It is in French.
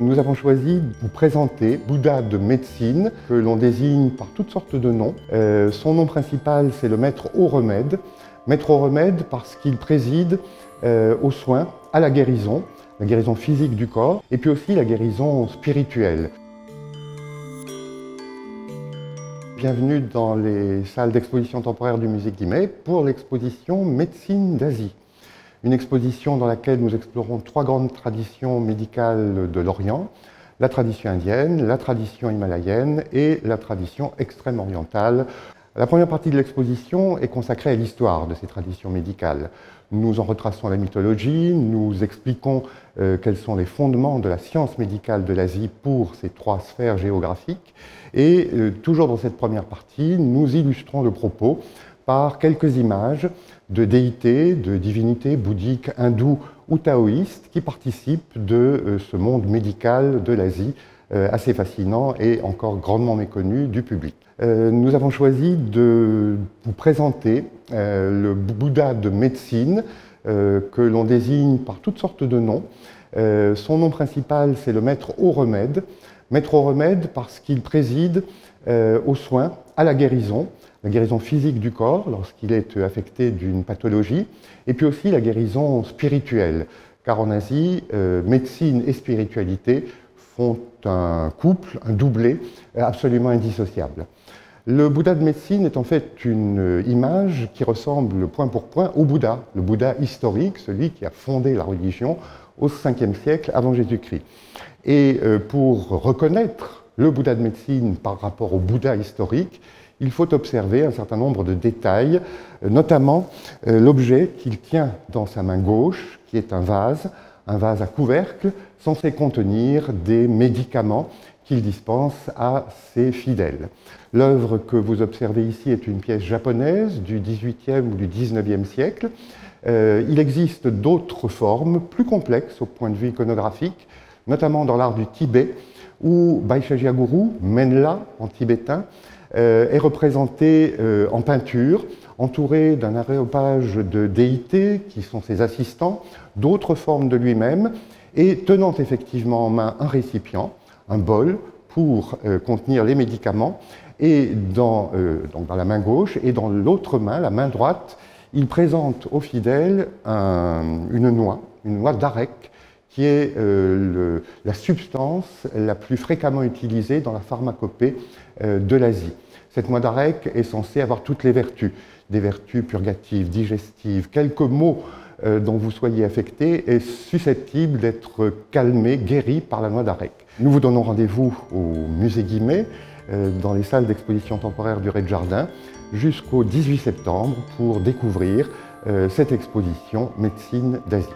Nous avons choisi de vous présenter Bouddha de médecine, que l'on désigne par toutes sortes de noms. Son nom principal, c'est le maître au remède. Maître au remède parce qu'il préside aux soins, à la guérison physique du corps, et puis aussi la guérison spirituelle. Bienvenue dans les salles d'exposition temporaire du musée Guimet pour l'exposition Médecine d'Asie. Une exposition dans laquelle nous explorons trois grandes traditions médicales de l'Orient, la tradition indienne, la tradition himalayenne et la tradition extrême-orientale. La première partie de l'exposition est consacrée à l'histoire de ces traditions médicales. Nous en retraçons la mythologie, nous expliquons quels sont les fondements de la science médicale de l'Asie pour ces trois sphères géographiques. Et toujours dans cette première partie, nous illustrons le propos par quelques images de déités, de divinités bouddhiques, hindous ou taoïstes qui participent de ce monde médical de l'Asie, assez fascinant et encore grandement méconnu du public. Nous avons choisi de vous présenter le Bouddha de médecine, que l'on désigne par toutes sortes de noms. Son nom principal, c'est le maître au remède. Maître au remède parce qu'il préside aux soins, à la guérison physique du corps lorsqu'il est affecté d'une pathologie, et puis aussi la guérison spirituelle, car en Asie, médecine et spiritualité font un couple, un doublé absolument indissociable. Le Bouddha de médecine est en fait une image qui ressemble point pour point au Bouddha, le Bouddha historique, celui qui a fondé la religion au 5e siècle avant Jésus-Christ. Et pour reconnaître le Bouddha de médecine par rapport au Bouddha historique, il faut observer un certain nombre de détails, notamment l'objet qu'il tient dans sa main gauche, qui est un vase à couvercle, censé contenir des médicaments qu'il dispense à ses fidèles. L'œuvre que vous observez ici est une pièce japonaise du XVIIIe ou du XIXe siècle. Il existe d'autres formes plus complexes au point de vue iconographique, notamment dans l'art du Tibet, où Baishajiaguru, Menla en tibétain, est représenté en peinture, entouré d'un aréopage de déités qui sont ses assistants, d'autres formes de lui-même, et tenant effectivement en main un récipient, un bol, pour contenir les médicaments, et donc dans la main gauche, et dans l'autre main, la main droite, il présente aux fidèles une noix d'arec, qui est la substance la plus fréquemment utilisée dans la pharmacopée de l'Asie. Cette noix d'arec est censée avoir toutes les vertus, des vertus purgatives, digestives. Quelques mots dont vous soyez affecté est susceptible d'être calmé, guéri par la noix d'arec. Nous vous donnons rendez-vous au musée Guimet, dans les salles d'exposition temporaire du Rez-de-Jardin, jusqu'au 18 septembre pour découvrir cette exposition Médecine d'Asie.